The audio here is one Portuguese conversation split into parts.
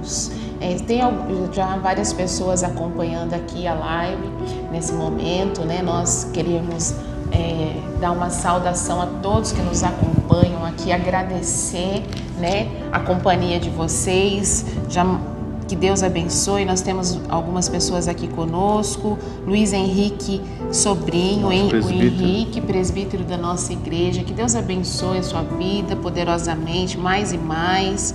Deus. Tem já várias pessoas acompanhando aqui a live nesse momento, né? Nós queremos dar uma saudação a todos que nos acompanham aqui, agradecer, né, a companhia de vocês. Que Deus abençoe. Nós temos algumas pessoas aqui conosco. Luiz Henrique Sobrinho, o Henrique, presbítero da nossa igreja. Que Deus abençoe a sua vida poderosamente, mais e mais.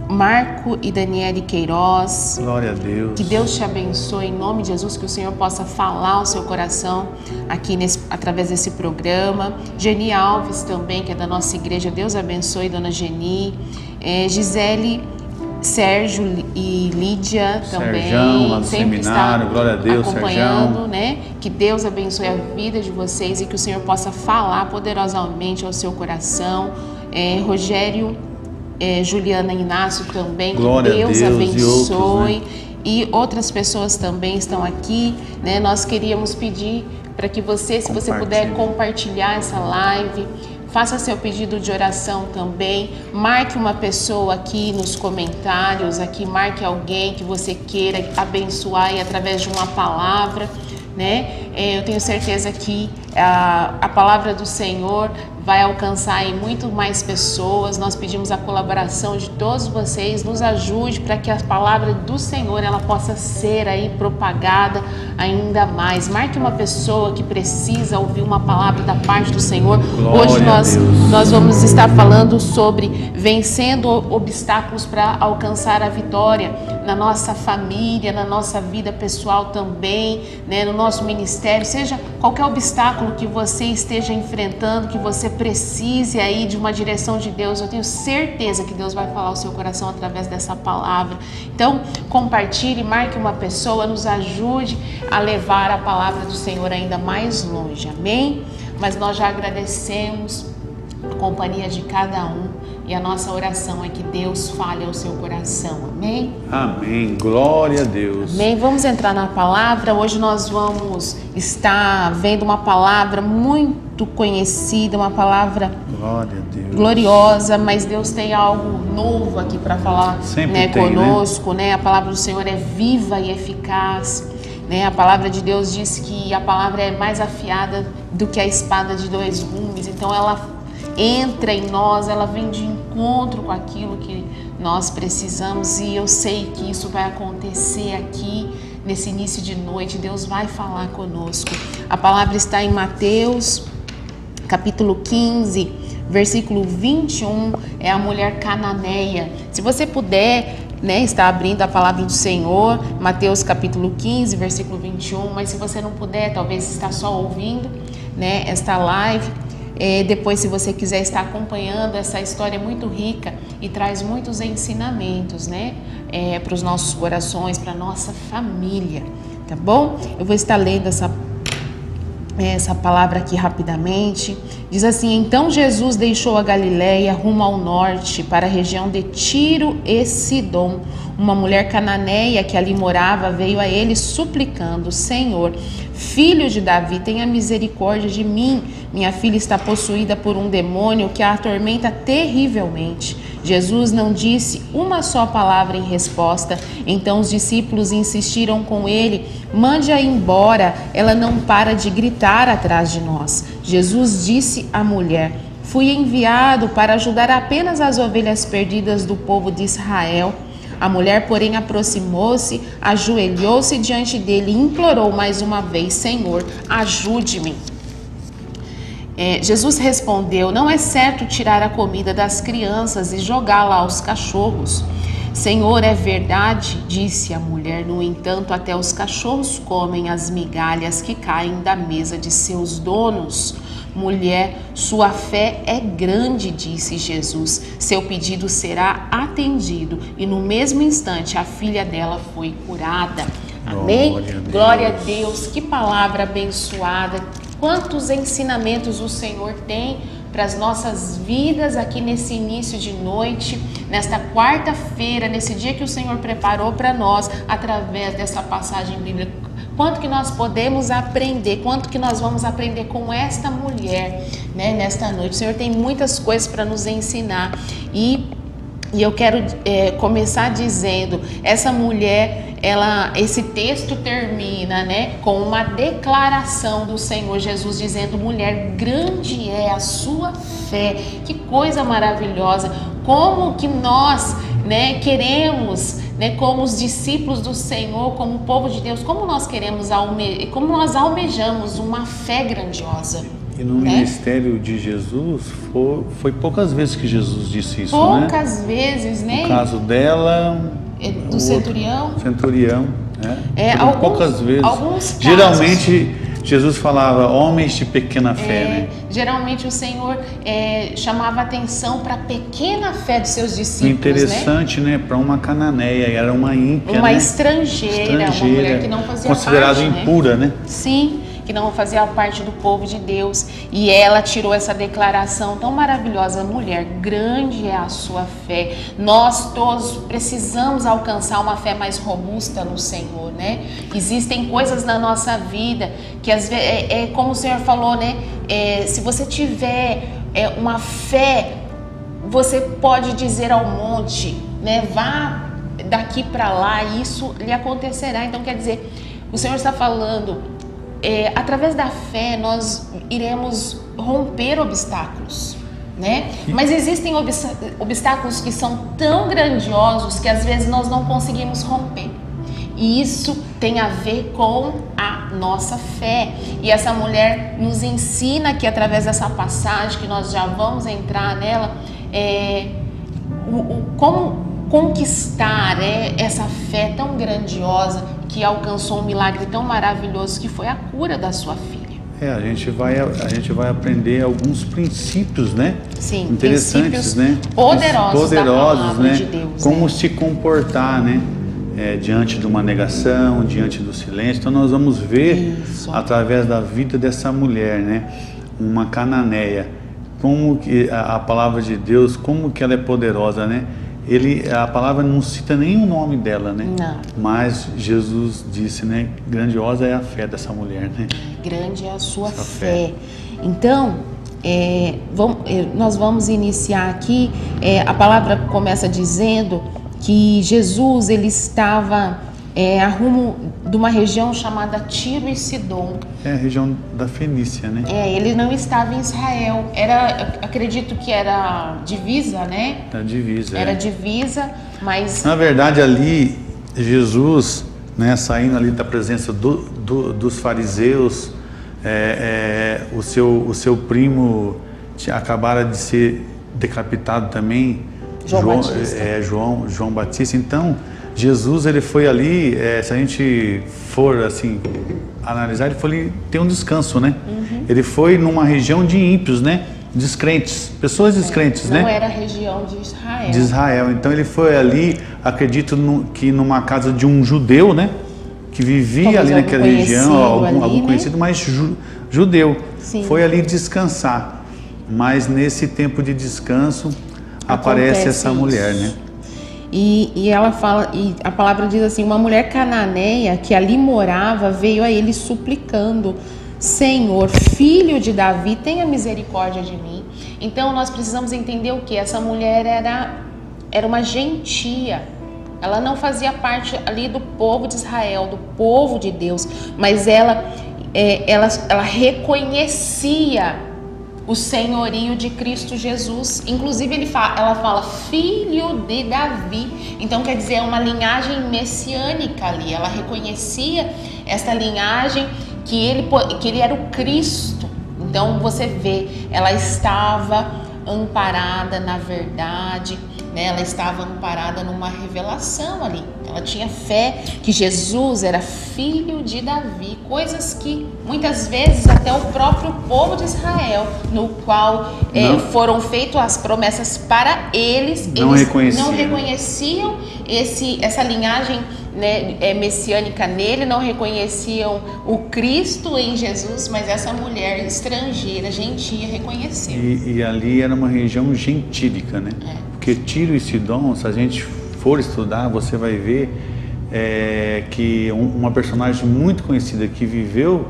Marco e Daniele Queiroz. Glória a Deus. Que Deus te abençoe em nome de Jesus, que o Senhor possa falar ao seu coração aqui através desse programa. Geni Alves também, que é da nossa igreja. Deus abençoe, dona Geni. Gisele, Sérgio e Lídia também. Serjão, lá do sempre seminário. Glória a Deus, acompanhando, Serjão. né? Que Deus abençoe a vida de vocês e que o Senhor possa falar poderosamente ao seu coração. Rogério, Juliana Inácio também, Glória que Deus a Deus, abençoe. e outros, né? E outras pessoas também estão aqui, né? Nós queríamos pedir para que você, se você puder compartilhar essa live, faça seu pedido de oração também, marque uma pessoa aqui nos comentários, marque alguém que você queira abençoar e através de uma palavra, né? Eu tenho certeza que a palavra do Senhor vai alcançar aí muito mais pessoas. Nós pedimos a colaboração de todos vocês, nos ajude para que a palavra do Senhor ela possa ser aí propagada ainda mais. Marque uma pessoa que precisa ouvir uma palavra da parte do Senhor. Glória Hoje nós vamos estar falando sobre vencendo obstáculos para alcançar a vitória na nossa família, na nossa vida pessoal também, né, no nosso ministério, seja qualquer obstáculo que você esteja enfrentando, que você precise aí de uma direção de Deus, eu tenho certeza que Deus vai falar ao seu coração através dessa palavra. Então, compartilhe, marque uma pessoa, nos ajude a levar a palavra do Senhor ainda mais longe, amém? Mas nós já agradecemos a companhia de cada um e a nossa oração é que Deus fale ao seu coração, amém? Amém, glória a Deus. Amém, vamos entrar na palavra. Hoje nós vamos estar vendo uma palavra muito conhecida, uma palavra Glória a Deus. Gloriosa, mas Deus tem algo novo aqui para falar, né, conosco, né? A palavra do Senhor é viva e eficaz, né? A palavra de Deus diz que a palavra é mais afiada do que a espada de dois gumes, então ela entra em nós, ela vem de encontro com aquilo que nós precisamos e eu sei que isso vai acontecer aqui nesse início de noite. Deus vai falar conosco. A palavra está em Mateus, capítulo 15, versículo 21, é a mulher cananeia. Se você puder, né, está abrindo a palavra do Senhor, Mateus capítulo 15, versículo 21, mas se você não puder, talvez está só ouvindo, né, esta live. Depois, se você quiser estar acompanhando, essa história é muito rica e traz muitos ensinamentos, né, para os nossos corações, para a nossa família, tá bom? Eu vou estar lendo essa palavra aqui rapidamente. Diz assim: então Jesus deixou a Galileia rumo ao norte, para a região de Tiro e Sidom. Uma mulher cananeia que ali morava veio a ele suplicando: Senhor, filho de Davi, tenha misericórdia de mim. Minha filha está possuída por um demônio que a atormenta terrivelmente. Jesus não disse uma só palavra em resposta. Então os discípulos insistiram com ele: mande-a embora, ela não para de gritar atrás de nós. Jesus disse à mulher: fui enviado para ajudar apenas as ovelhas perdidas do povo de Israel. A mulher, porém, aproximou-se, ajoelhou-se diante dele e implorou mais uma vez: Senhor, ajude-me. Jesus respondeu: não é certo tirar a comida das crianças e jogá-la aos cachorros. Senhor, é verdade, disse a mulher. No entanto, até os cachorros comem as migalhas que caem da mesa de seus donos. Mulher, sua fé é grande, disse Jesus. Seu pedido será atendido. E no mesmo instante a filha dela foi curada. Amém? Glória a Deus. Que palavra abençoada. Quantos ensinamentos o Senhor tem para as nossas vidas aqui nesse início de noite, nesta quarta-feira, nesse dia que o Senhor preparou para nós através dessa passagem bíblica. Quanto que nós podemos aprender, quanto que nós vamos aprender com esta mulher, né, nesta noite. O Senhor tem muitas coisas para nos ensinar e E eu quero começar dizendo, essa mulher, esse texto termina, né, com uma declaração do Senhor Jesus dizendo: mulher, grande é a sua fé. Que coisa maravilhosa! Como que nós, né, queremos, né, como os discípulos do Senhor, como o povo de Deus, como nós queremos, como nós almejamos uma fé grandiosa. E no ministério de Jesus, foi poucas vezes que Jesus disse isso, poucas vezes, né? No caso dela... Do centurião. né? Poucas vezes. Alguns casos. Geralmente, Jesus falava, homens de pequena fé, né? Geralmente o Senhor chamava atenção para a pequena fé dos seus discípulos. Interessante, né? Para uma cananeia, era uma ímpia, uma estrangeira, uma mulher que não fazia considerada parte, impura, né? Sim, que não fazia parte do povo de Deus. E ela tirou essa declaração tão maravilhosa: mulher, grande é a sua fé. Nós todos precisamos alcançar uma fé mais robusta no Senhor, né? Existem coisas na nossa vida que às vezes, como o Senhor falou, né? Se você tiver uma fé, você pode dizer ao monte, né? Vá daqui para lá, e isso lhe acontecerá. Então, quer dizer, o Senhor está falando, através da fé nós iremos romper obstáculos, né? Mas existem obstáculos que são tão grandiosos que às vezes nós não conseguimos romper. E isso tem a ver com a nossa fé. E essa mulher nos ensina que, através dessa passagem, que nós já vamos entrar nela, como conquistar essa fé tão grandiosa que alcançou um milagre tão maravilhoso, que foi a cura da sua filha. A gente vai aprender alguns princípios, né? Sim, interessantes, né? Poderosos da palavra, né? De Deus. Como se comportar, né? Diante de uma negação, diante do silêncio. Então nós vamos ver, através da vida dessa mulher, né? Uma cananeia, como que a palavra de Deus, como que ela é poderosa, né? A palavra não cita nem o nome dela, né? Não. Mas Jesus disse, né? Grandiosa é a fé dessa mulher, né? Grande é a sua fé. Então, nós vamos iniciar aqui. A palavra começa dizendo que Jesus, ele estava a rumo de uma região chamada Tiro e Sidom. A região da Fenícia, né? Ele não estava em Israel. Acredito que era divisa, né? Era divisa, mas... Na verdade, ali, Jesus, né, saindo ali da presença dos fariseus, o seu primo acabara de ser decapitado também, João Batista. Então, Jesus, ele foi ali, se a gente for assim analisar, ele foi ali ter um descanso, né? Ele foi numa região de ímpios, né? Descrentes, pessoas descrentes, né? Não era a região de Israel. De Israel. Então ele foi ali, acredito que numa casa de um judeu, né? Que vivia ali naquela região, algum conhecido, mas judeu. Sim. Foi ali descansar. Mas nesse tempo de descanso aparece essa mulher, né? E ela fala, e a palavra diz assim: uma mulher cananeia que ali morava veio a ele suplicando: Senhor, filho de Davi, tenha misericórdia de mim. Então nós precisamos entender o que? Essa mulher era uma gentia. Ela não fazia parte ali do povo de Israel, do povo de Deus, mas ela reconhecia o senhorio de Cristo Jesus. Inclusive ela fala filho de Davi. Então quer dizer, é uma linhagem messiânica ali. Ela reconhecia essa linhagem, que ele era o Cristo. Então você vê, ela estava amparada na verdade, né? Ela estava amparada numa revelação ali. Ela tinha fé que Jesus era filho de Davi, coisas que muitas vezes até o próprio povo de Israel, no qual foram feitas as promessas para eles, não reconheciam essa linhagem, né, messiânica nele, não reconheciam o Cristo em Jesus, mas essa mulher estrangeira, gentia, reconheceu. E ali era uma região gentílica, né? Porque Tiro e Sidom, se a gente for estudar, você vai ver que uma personagem muito conhecida que viveu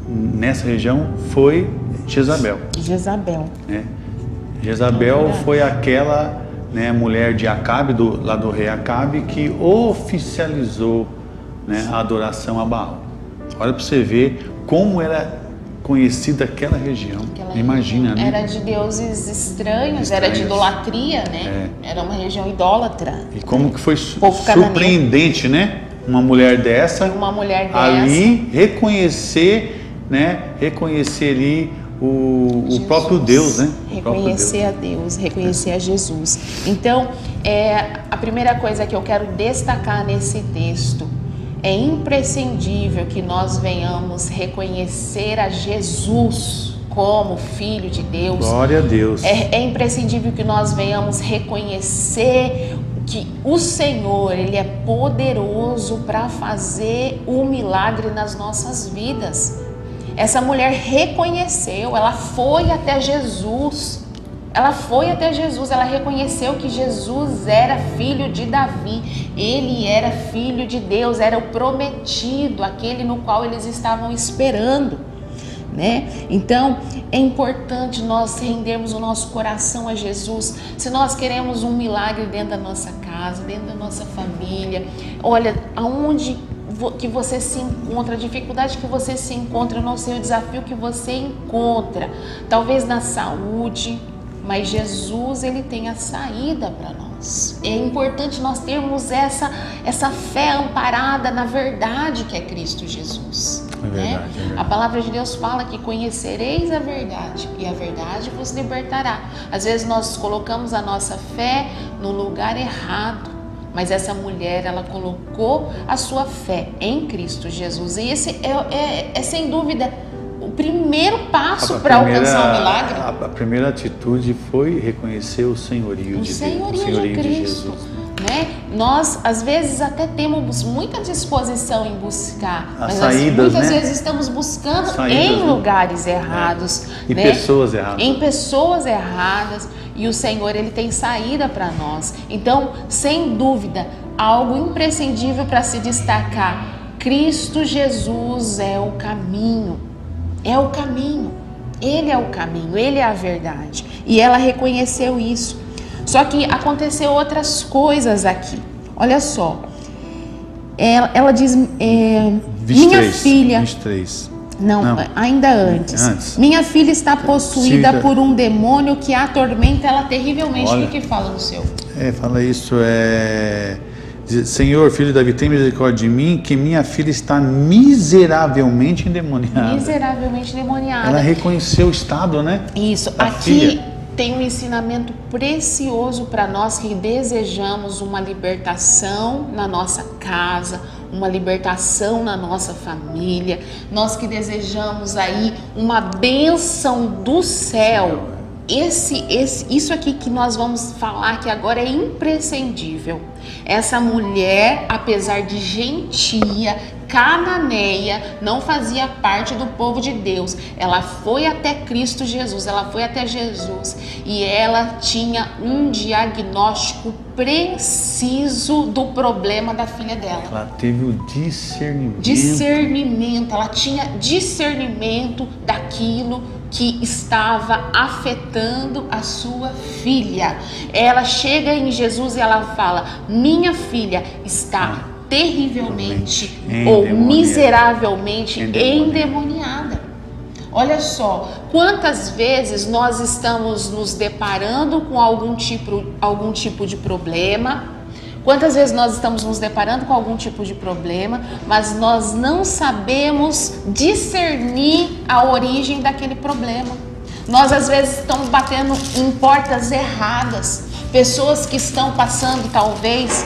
nessa região foi Jezabel. Jezabel Jezabel foi aquela né, mulher de Acabe, lá do rei Acabe, que oficializou, né, a adoração a Baal. Olha para você ver como era conhecida aquela região. Imagina, né? Era de deuses estranhos, era de idolatria, né? Era uma região idólatra. E como que foi surpreendente, né? Uma mulher dessa ali reconhecer, né? Reconhecer ali o próprio Deus, né? Reconhecer a Deus, reconhecer a Jesus. Então, a primeira coisa que eu quero destacar nesse texto: é imprescindível que nós venhamos reconhecer a Jesus como Filho de Deus. Glória a Deus. É imprescindível que nós venhamos reconhecer que o Senhor, Ele é poderoso para fazer o milagre nas nossas vidas. Essa mulher reconheceu, ela foi até Jesus. Ela foi até Jesus, ela reconheceu que Jesus era filho de Davi, ele era filho de Deus, era o prometido, aquele no qual eles estavam esperando, né? Então, é importante nós rendermos o nosso coração a Jesus. Se nós queremos um milagre dentro da nossa casa, dentro da nossa família, olha, aonde que você se encontra, a dificuldade que você se encontra, não sei o desafio que você encontra, talvez na saúde, mas Jesus, Ele tem a saída para nós. É importante nós termos essa fé amparada na verdade que é Cristo Jesus. É verdade, né? é verdade. A palavra de Deus fala que conhecereis a verdade e a verdade vos libertará. Às vezes nós colocamos a nossa fé no lugar errado, mas essa mulher, ela colocou a sua fé em Cristo Jesus. E esse é sem dúvida o primeiro passo para alcançar o milagre. A primeira atitude foi reconhecer o senhorio de Deus, o senhorio de Jesus. Né? Nós, às vezes, até temos muita disposição em buscar, mas muitas vezes estamos buscando em lugares errados. E né? pessoas erradas. Em pessoas erradas. E o Senhor, Ele tem saída para nós. Então, sem dúvida, algo imprescindível para se destacar: Cristo Jesus é o caminho. É o caminho, Ele é o caminho, Ele é a verdade. E ela reconheceu isso. Só que aconteceu outras coisas aqui. Olha só. Ela diz, 23, minha filha... 23. Não, ainda antes. Minha filha está possuída por um demônio que a atormenta ela terrivelmente. Olha, o que fala no seu? Fala isso, Senhor, filho de Davi, tem misericórdia de mim, que minha filha está miseravelmente endemoniada. Miseravelmente endemoniada. Ela reconheceu o estado, né? Isso. Aqui tem um ensinamento precioso para nós que desejamos uma libertação na nossa casa, uma libertação na nossa família. Nós que desejamos aí uma bênção do céu. Isso aqui que nós vamos falar que agora é imprescindível. Essa mulher, apesar de gentia, cananeia, não fazia parte do povo de Deus. Ela foi até Cristo Jesus, ela foi até Jesus e ela tinha um diagnóstico preciso do problema da filha dela. Ela teve o discernimento. Ela tinha discernimento daquilo que estava afetando a sua filha. Ela chega em Jesus e ela fala: minha filha está terrivelmente ou miseravelmente endemoniada. Olha só, quantas vezes nós estamos nos deparando com algum tipo de problema, quantas vezes nós estamos nos deparando com algum tipo de problema, mas nós não sabemos discernir a origem daquele problema. Nós às vezes estamos batendo em portas erradas, pessoas que estão passando talvez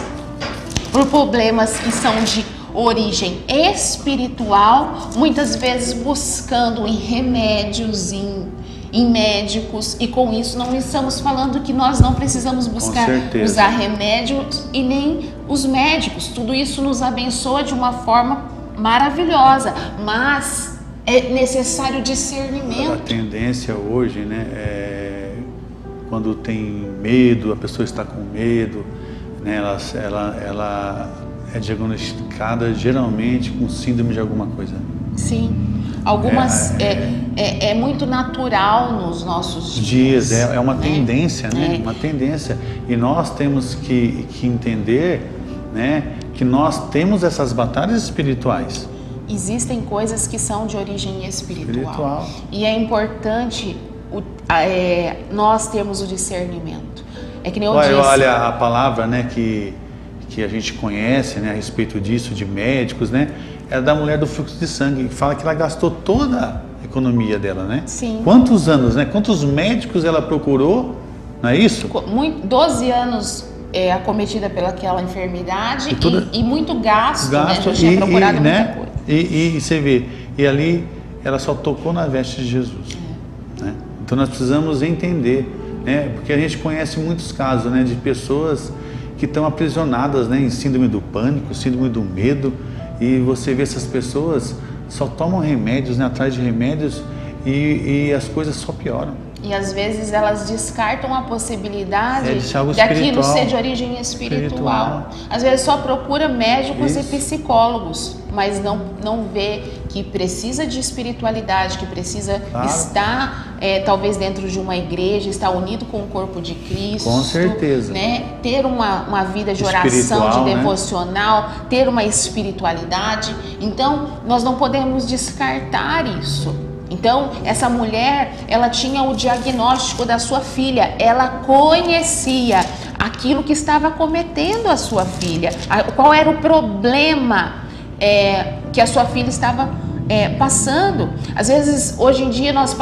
por problemas que são de origem espiritual, muitas vezes buscando em remédios, em médicos, e com isso não estamos falando que nós não precisamos buscar usar remédios e nem os médicos. Tudo isso nos abençoa de uma forma maravilhosa, mas é necessário discernimento. A tendência hoje, né, quando tem medo, a pessoa está com medo, né, ela é diagnosticada geralmente com síndrome de alguma coisa. Sim. Algumas é muito natural nos nossos dias. É uma tendência, né? Uma tendência. E nós temos que entender, né, que nós temos essas batalhas espirituais. Existem coisas que são de origem espiritual. E é importante nós termos o discernimento. É que nem eu disse. Olha a palavra, né, que a gente conhece, né, a respeito disso, de médicos, né? É da mulher do fluxo de sangue. Fala que ela gastou toda a economia dela, né? Sim. Quantos anos, né? Quantos médicos ela procurou, não é isso? 12 anos acometida pelaquela enfermidade e muito gasto, né? A gente tinha procurado muita coisa. E você vê, e ali ela só tocou na veste de Jesus. Né? Então nós precisamos entender, né? Porque a gente conhece muitos casos, né, de pessoas que estão aprisionadas, né, em síndrome do pânico, síndrome do medo. E você vê essas pessoas só tomam remédios, né, atrás de remédios, e as coisas só pioram. E às vezes elas descartam a possibilidade daquilo ser de origem espiritual. Às vezes só procura médicos e psicólogos, mas não vê que precisa de espiritualidade, que precisa estar talvez dentro de uma igreja, estar unido com o corpo de Cristo. Com certeza. Né? Ter uma vida de oração, de devocional, ter uma espiritualidade. Então, nós não podemos descartar isso. Então, essa mulher, ela tinha o diagnóstico da sua filha, ela conhecia aquilo que estava acometendo a sua filha, qual era o problema que a sua filha estava passando. Às vezes, hoje em dia, nós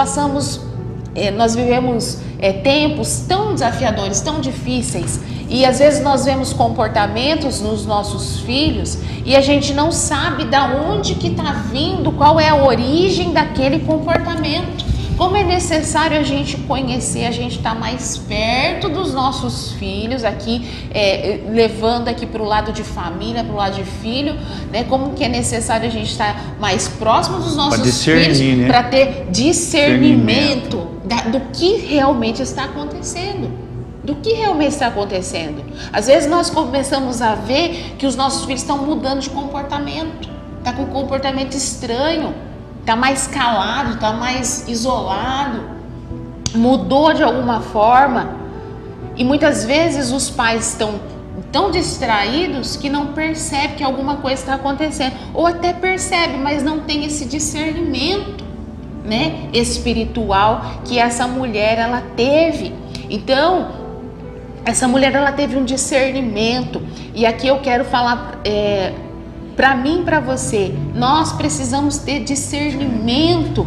vivemos tempos tão desafiadores, tão difíceis, e às vezes nós vemos comportamentos nos nossos filhos e a gente não sabe de onde que está vindo, qual é a origem daquele comportamento. Como é necessário a gente conhecer, a gente estar mais perto dos nossos filhos aqui, levando aqui para o lado de família, para o lado de filho, né? Como que é necessário a gente estar mais próximo dos nossos filhos, né? Para ter discernimento do que realmente está acontecendo. Do que realmente está acontecendo. Às vezes nós começamos a ver que os nossos filhos estão mudando de comportamento, está com um comportamento estranho, está mais calado, está mais isolado, mudou de alguma forma. E muitas vezes os pais estão tão distraídos que não percebem que alguma coisa está acontecendo, ou até percebe, mas não tem esse discernimento, né, espiritual que essa mulher ela teve. Então, essa mulher ela teve um discernimento, e aqui eu quero falar para mim, para você, nós precisamos ter discernimento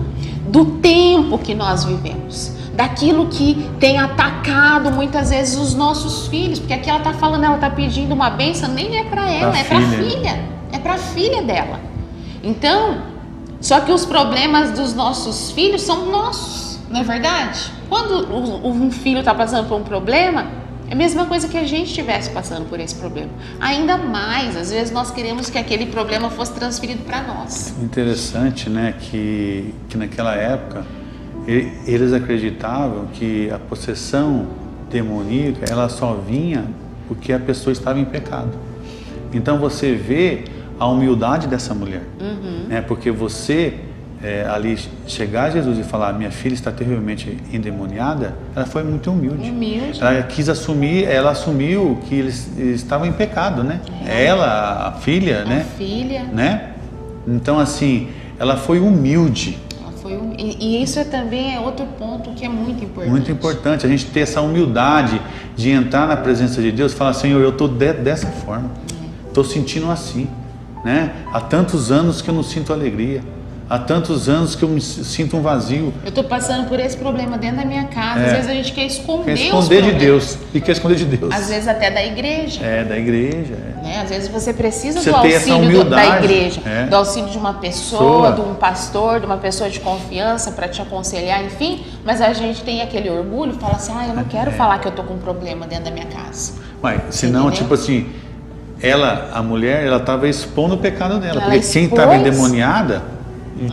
do tempo que nós vivemos, daquilo que tem atacado muitas vezes os nossos filhos, porque aqui ela está falando, ela está pedindo uma bênção, nem é para ela, é para a filha, é para a filha dela. Então, só que os problemas dos nossos filhos são nossos, não é verdade? Quando um filho está passando por um problema, é a mesma coisa que a gente estivesse passando por esse problema. Ainda mais, às vezes nós queremos que aquele problema fosse transferido para nós. Interessante, né, que naquela época eles acreditavam que a possessão demoníaca ela só vinha porque a pessoa estava em pecado. Então você vê a humildade dessa mulher, né, porque você ali chegar a Jesus e falar, minha filha está terrivelmente endemoniada, ela foi muito humilde. Ela quis assumir, ela assumiu que eles estavam em pecado, né? Ela, a filha, né? Filha. Né? Então assim, ela foi humilde. E isso também é outro ponto que é muito importante. Muito importante, a gente ter essa humildade de entrar na presença de Deus e falar, Senhor, eu estou dessa forma, estou sentindo assim, né? Há tantos anos que eu não sinto alegria. Há tantos anos que eu me sinto um vazio. Eu estou passando por esse problema dentro da minha casa. Às vezes a gente quer esconder de Deus. E quer esconder de Deus. Às vezes até da igreja. Da igreja. Né? Às vezes você precisa do auxílio da igreja. Do auxílio de uma pessoa, de um pastor, de uma pessoa de confiança para te aconselhar, enfim. Mas a gente tem aquele orgulho, fala assim, eu não quero falar que eu estou com um problema dentro da minha casa. Mas senão, tipo assim, a mulher, ela estava expondo o pecado dela. Porque quem estava endemoniada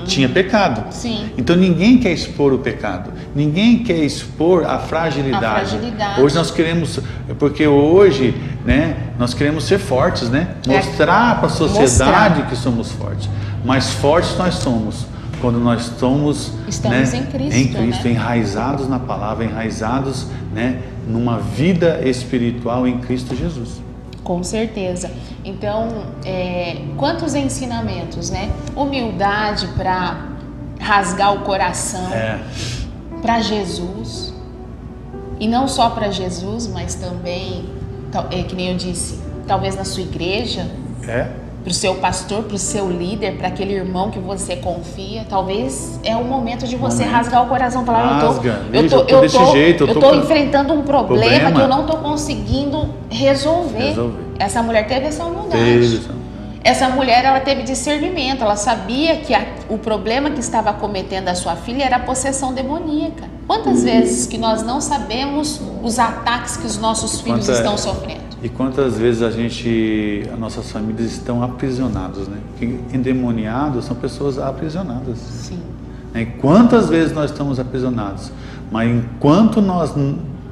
tinha pecado. Sim. Então ninguém quer expor o pecado, ninguém quer expor a fragilidade. Hoje nós queremos, porque hoje, né, nós queremos ser fortes, né? Mostrar para a sociedade que somos fortes. Mas fortes nós somos quando nós estamos em Cristo, enraizados na palavra, enraizados, né, numa vida espiritual em Cristo Jesus. Com certeza. Então, quantos ensinamentos, né? Humildade para rasgar o coração para Jesus. E não só para Jesus, mas também, que nem eu disse, talvez na sua igreja, para o seu pastor, para o seu líder, para aquele irmão que você confia. Talvez é o momento de você rasgar o coração, falar, eu estou enfrentando um problema que eu não estou conseguindo resolver. Essa mulher teve essa humildade. Essa mulher, ela teve discernimento, ela sabia que o problema que estava acometendo a sua filha era a possessão demoníaca. Quantas vezes que nós não sabemos os ataques que os nossos filhos estão sofrendo? E quantas vezes as nossas famílias estão aprisionadas, né? Porque endemoniados são pessoas aprisionadas. Sim. E quantas vezes nós estamos aprisionados? Mas enquanto nós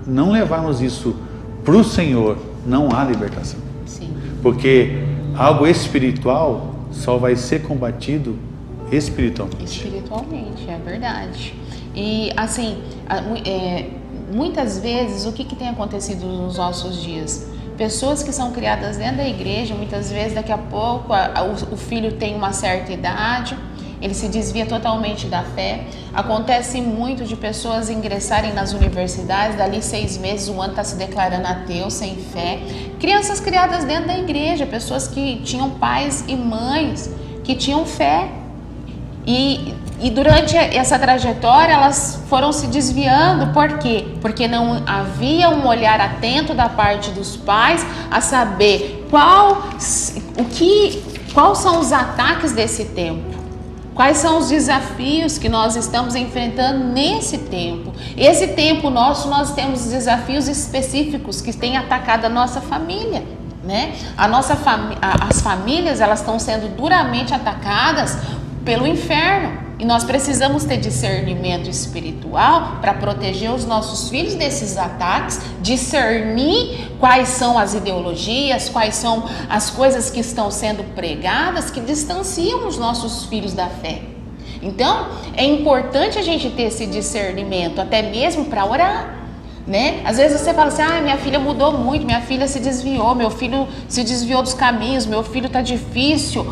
não levarmos isso para o Senhor, não há libertação. Sim. Porque algo espiritual só vai ser combatido espiritualmente. Espiritualmente, é verdade. E assim, muitas vezes, o que tem acontecido nos nossos dias? Pessoas que são criadas dentro da igreja, muitas vezes daqui a pouco o filho tem uma certa idade, ele se desvia totalmente da fé. Acontece muito de pessoas ingressarem nas universidades, dali 6 meses, 1 ano está se declarando ateu, sem fé. Crianças criadas dentro da igreja, pessoas que tinham pais e mães que tinham fé. E durante essa trajetória elas foram se desviando. Por quê? Porque não havia um olhar atento da parte dos pais a saber quais são os ataques desse tempo. Quais são os desafios que nós estamos enfrentando nesse tempo? Esse tempo nosso, nós temos desafios específicos que têm atacado a nossa família, né? As famílias, elas estão sendo duramente atacadas pelo inferno. E nós precisamos ter discernimento espiritual para proteger os nossos filhos desses ataques, discernir quais são as ideologias, quais são as coisas que estão sendo pregadas que distanciam os nossos filhos da fé. Então, é importante a gente ter esse discernimento, até mesmo para orar, né? Às vezes você fala assim, minha filha mudou muito, minha filha se desviou, meu filho se desviou dos caminhos, meu filho está difícil,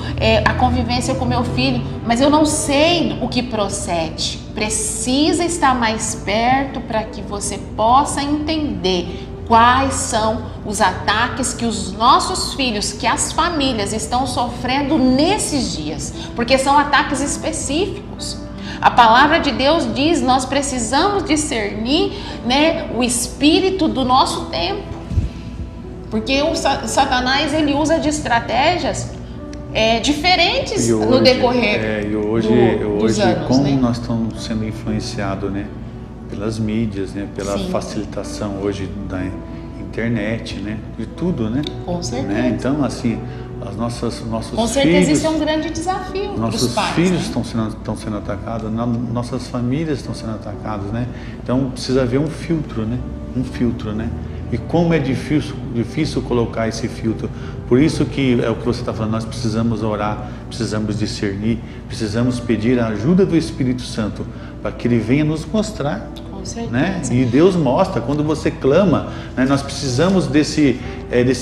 a convivência com meu filho, mas eu não sei o que procede. Precisa estar mais perto para que você possa entender quais são os ataques que os nossos filhos, que as famílias estão sofrendo nesses dias, porque são ataques específicos. A palavra de Deus diz, nós precisamos discernir, né, o espírito do nosso tempo. Porque o Satanás, ele usa de estratégias diferentes no decorrer dos anos. Como né? nós estamos sendo influenciados, né, pelas mídias, né, pela facilitação hoje da internet, né, de tudo, né? Com certeza. Né? Então, assim, nossos com certeza filhos, isso é um grande desafio para os pais. Nossos filhos estão sendo atacados, nossas famílias estão sendo atacadas, né? Então precisa haver um filtro, né? E como é difícil colocar esse filtro. Por isso que é o que você está falando, nós precisamos orar, precisamos discernir, precisamos pedir a ajuda do Espírito Santo para que Ele venha nos mostrar. Com certeza. Né? E Deus mostra, quando você clama, né? Nós precisamos desse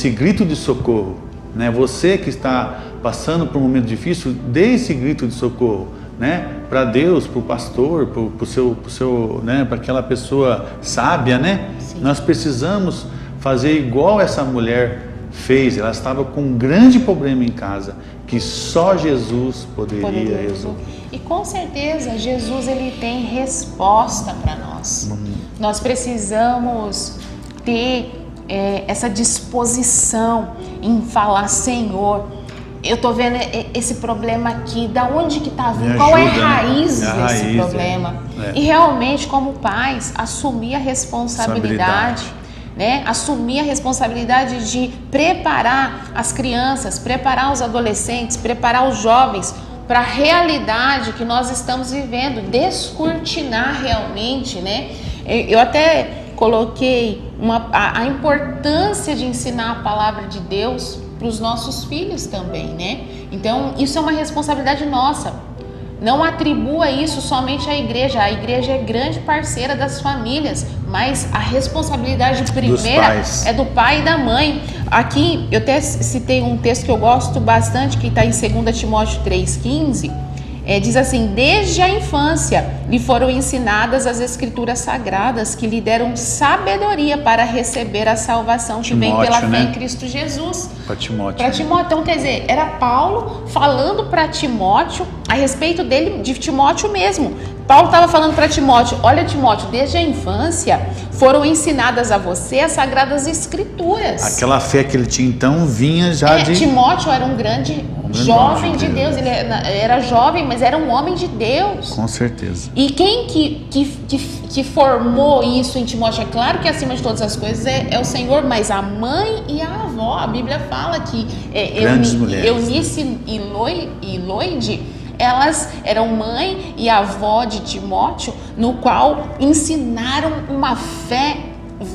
grito de socorro. Né? Você que está passando por um momento difícil, dê esse grito de socorro, né? Para Deus, para o pastor, né? Para aquela pessoa sábia, né? Sim. Nós precisamos fazer igual essa mulher fez. Ela estava com um grande problema em casa que só Jesus poderia resolver. E com certeza Jesus, ele tem resposta para nós. Nós precisamos ter essa disposição em falar, Senhor, eu tô vendo esse problema aqui, da onde que tá vindo, qual é a raiz desse problema? E realmente, como pais, assumir a responsabilidade, né? Assumir a responsabilidade de preparar as crianças, preparar os adolescentes, preparar os jovens para a realidade que nós estamos vivendo, descortinar realmente, né? Eu até coloquei a importância de ensinar a palavra de Deus para os nossos filhos também, né? Então, isso é uma responsabilidade nossa. Não atribua isso somente à igreja. A igreja é grande parceira das famílias, mas a responsabilidade primeira é do pai e da mãe. Aqui eu até citei um texto que eu gosto bastante, que está em 2 Timóteo 3,15. Diz assim: desde a infância lhe foram ensinadas as escrituras sagradas, que lhe deram sabedoria para receber a salvação que vem pela fé em Cristo Jesus. Para Timóteo. Para Timóteo. Então, quer dizer, era Paulo falando para Timóteo a respeito dele, de Timóteo mesmo. Paulo estava falando para Timóteo: olha, Timóteo, desde a infância foram ensinadas a você as sagradas escrituras. Aquela fé que ele tinha então vinha já de... Timóteo era um grande jovem de Deus. Ele era jovem, mas era um homem de Deus. Com certeza. E quem que formou isso em Timóteo? É claro que acima de todas as coisas é o Senhor, mas a mãe e a avó. A Bíblia fala que Eunice e Loide, elas eram mãe e avó de Timóteo, no qual ensinaram uma fé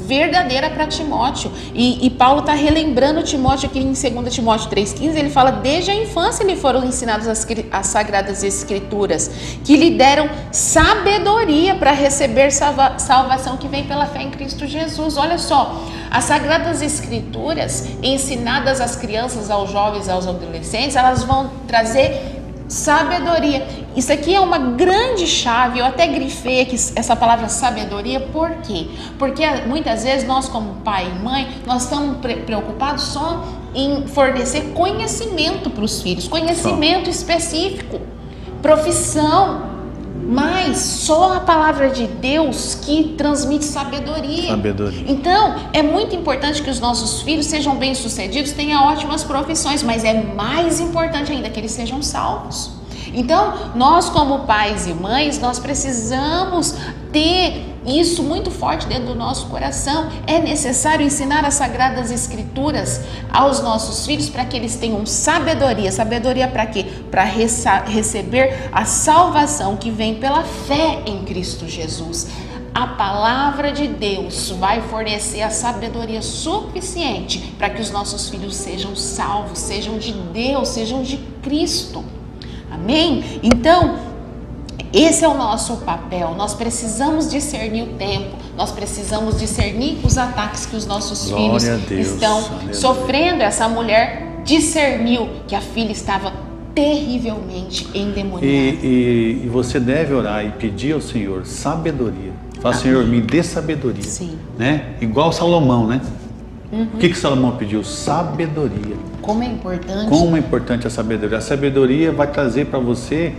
verdadeira para Timóteo. E Paulo está relembrando Timóteo aqui em 2 Timóteo 3,15. Ele fala: desde a infância lhe foram ensinadas as sagradas escrituras, que lhe deram sabedoria para receber salvação que vem pela fé em Cristo Jesus. Olha só, as sagradas escrituras ensinadas às crianças, aos jovens, aos adolescentes, elas vão trazer sabedoria. Isso aqui é uma grande chave. Eu até grifei aqui essa palavra sabedoria. Por quê? Porque muitas vezes nós, como pai e mãe, nós estamos preocupados só em fornecer conhecimento para os filhos, conhecimento específico, profissão, mas só a palavra de Deus que transmite sabedoria. Então, é muito importante que os nossos filhos sejam bem-sucedidos, tenham ótimas profissões, mas é mais importante ainda que eles sejam salvos. Então, nós como pais e mães, nós precisamos ter isso muito forte dentro do nosso coração. É necessário ensinar as Sagradas Escrituras aos nossos filhos para que eles tenham sabedoria. Sabedoria para quê? Para receber a salvação que vem pela fé em Cristo Jesus. A palavra de Deus vai fornecer a sabedoria suficiente para que os nossos filhos sejam salvos, sejam de Deus, sejam de Cristo. Amém? Então, esse é o nosso papel. Nós precisamos discernir o tempo, nós precisamos discernir os ataques que os nossos filhos estão sofrendo. Essa mulher discerniu que a filha estava terrivelmente endemoniada. E você deve orar e pedir ao Senhor sabedoria. Fala: Senhor, me dê sabedoria. Sim. Né? Igual Salomão, né? O que Salomão pediu? Sabedoria. Como é importante. Como é importante a sabedoria. A sabedoria vai trazer para você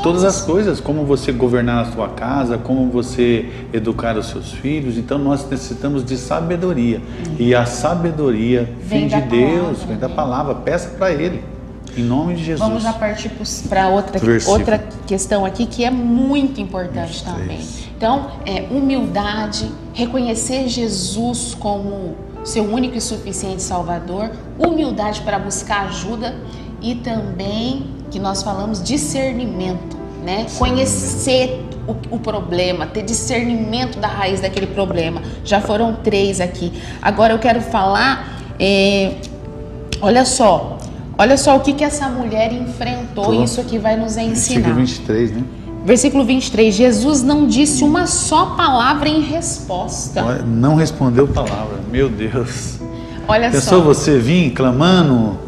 todas as coisas, como você governar a sua casa, como você educar os seus filhos. Então nós necessitamos de sabedoria. E a sabedoria vem de Deus, vem da palavra. Peça para Ele, em nome de Jesus. Vamos já partir para outra questão aqui que é muito importante também. Então, humildade, reconhecer Jesus como seu único e suficiente Salvador, humildade para buscar ajuda e também, que nós falamos, discernimento, né? Sim. Conhecer o problema, ter discernimento da raiz daquele problema. Já foram 3 aqui. Agora eu quero falar, olha só o que essa mulher enfrentou. Isso aqui vai nos ensinar. Versículo 23, né? Versículo 23, Jesus não disse uma só palavra em resposta. Não respondeu palavra, meu Deus. Olha só. Pensou você vir clamando: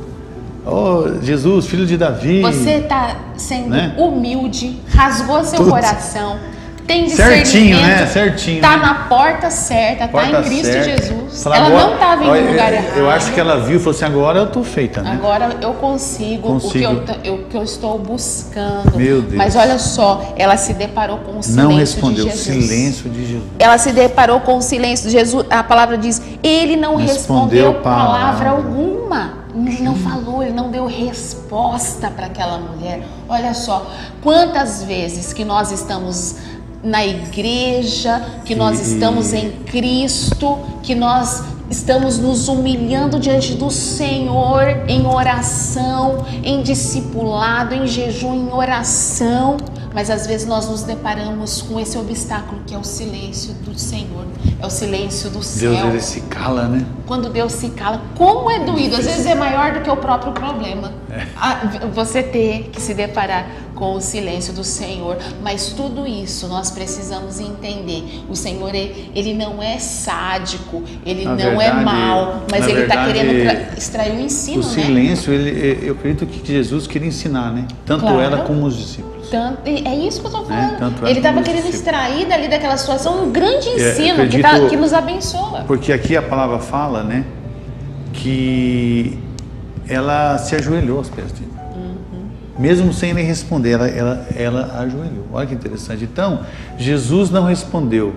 oh, Jesus, filho de Davi. Você está sendo humilde, rasgou seu coração, tem discernimento. Certinho, né? Certinho. Está na porta certa, está em Cristo Jesus. Ela agora, não estava em um lugar errado. Eu acho que ela viu e falou assim: agora eu estou feita, né? Agora eu consigo. O que eu estou buscando. Meu Deus. Mas olha só, ela se deparou com o silêncio não respondeu, de Jesus. Silêncio de Jesus. Ela se deparou com o silêncio de Jesus. A palavra diz: ele não respondeu palavra alguma. Ele não falou, ele não deu resposta para aquela mulher. Olha só, quantas vezes que nós estamos na igreja, que nós estamos em Cristo, que nós estamos nos humilhando diante do Senhor em oração, em discipulado, em jejum, em oração, Mas às vezes nós nos deparamos com esse obstáculo que é o silêncio do Senhor, é o silêncio do céu. Deus, ele se cala, né? Quando Deus se cala, como é doído, às vezes é maior do que o próprio problema. Você ter que se deparar com o silêncio do Senhor, mas tudo isso nós precisamos entender. O Senhor, ele não é sádico, ele não é mau, mas ele está querendo extrair o ensino, o silêncio, eu acredito que Jesus queria ensinar, né? Tanto ela como os discípulos. É isso que eu estou falando. Ele estava querendo extrair dali daquela situação um grande ensino que nos abençoa. Porque aqui a palavra fala, né, que ela se ajoelhou aos pés dele. Mesmo sem nem responder, ela ajoelhou. Olha que interessante. Então, Jesus não respondeu,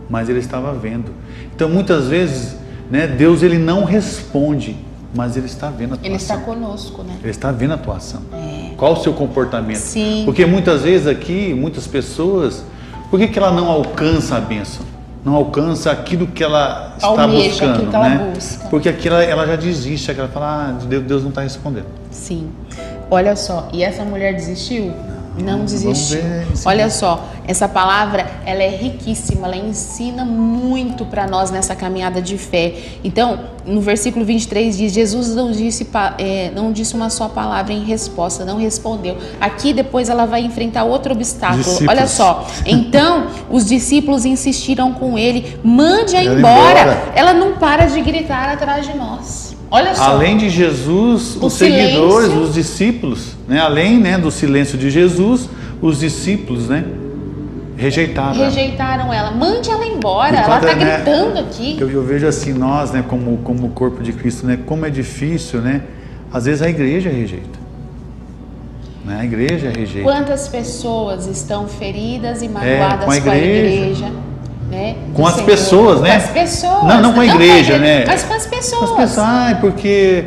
mas ele estava vendo. Então, muitas vezes, né, Deus, ele não responde, mas ele está vendo a tua ação. Ele está conosco, né? Ele está vendo a tua ação. Qual o seu comportamento? Sim. Porque muitas vezes aqui, muitas pessoas, por que ela não alcança a bênção? Não alcança aquilo que ela está buscando, aquilo que ela busca. Porque aquilo ela já desiste, ela fala, Deus não está respondendo. Sim. Olha só, e essa mulher desistiu? Não desistiu. Olha só, essa palavra, ela é riquíssima, ela ensina muito para nós nessa caminhada de fé. Então, no versículo 23 diz, Jesus não disse uma só palavra em resposta, não respondeu. Aqui depois ela vai enfrentar outro obstáculo. Discípulos. Olha só, então os discípulos insistiram com ele, mande-a embora. Ela não para de gritar atrás de nós. Olha só. Além de Jesus, os seguidores, os discípulos, né? Além, né, do silêncio de Jesus, os discípulos, né, rejeitaram ela. Mande ela embora, ela está gritando aqui. Eu vejo assim, nós, né, como corpo de Cristo, né, como é difícil, né? Às vezes a igreja rejeita. Né? A igreja rejeita. Quantas pessoas estão feridas e magoadas com a igreja? Né? Com as pessoas, né? Com as pessoas. Não com a igreja, né? Mas com as pessoas. Com as pessoas, porque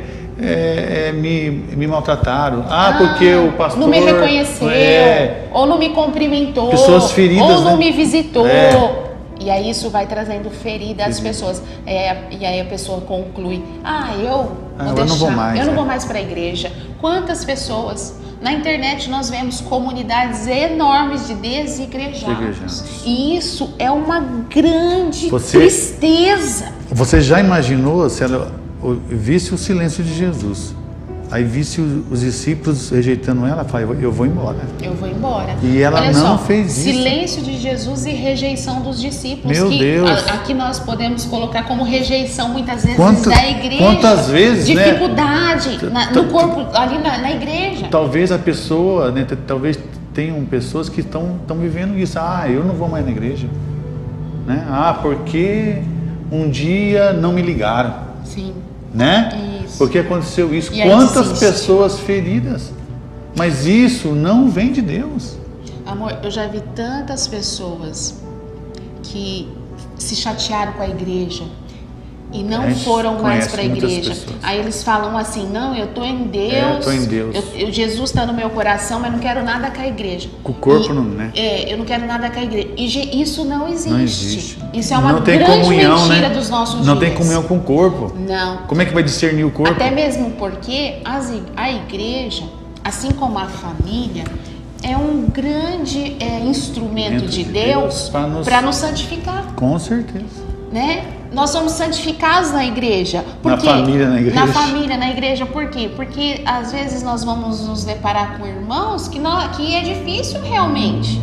me maltrataram. Porque o pastor não me reconheceu, ou não me cumprimentou, pessoas feridas, ou não né? me visitou. E aí isso vai trazendo ferida às pessoas. E aí a pessoa conclui, eu não vou mais para a igreja. Quantas pessoas... Na internet nós vemos comunidades enormes de desigrejados. E isso é uma grande tristeza. Você já imaginou se ela visse o silêncio de Jesus? Aí visse os discípulos rejeitando ela, fala, eu vou embora. Eu vou embora. E ela não fez isso. Silêncio de Jesus e rejeição dos discípulos. Meu Deus. Aqui nós podemos colocar como rejeição muitas vezes da igreja. Quantas vezes, dificuldade no corpo, ali na igreja. Talvez a pessoa, né, talvez tenham pessoas que estão vivendo isso. Eu não vou mais na igreja. Né? Porque um dia não me ligaram. Sim. Né? Isso. Porque aconteceu isso. Quantas pessoas feridas? Mas isso não vem de Deus. Amor, eu já vi tantas pessoas que se chatearam com a igreja e não foram mais para a igreja. Aí eles falam assim, não, eu estou em Deus. Eu estou em Deus. Jesus está no meu coração, mas não quero nada com a igreja. Com o corpo não, né? Eu não quero nada com a igreja. E isso não existe. Não existe. Isso é uma grande mentira, né? Dos nossos dias. Não tem comunhão com o corpo. Não. Como é que vai discernir o corpo? Até mesmo porque a igreja, assim como a família, é um grande instrumento de Deus para nos santificar. Com certeza. Né? Nós somos santificados na igreja. Na família, na igreja. Na família, na igreja. Por quê? Porque às vezes nós vamos nos deparar com irmãos que é difícil realmente.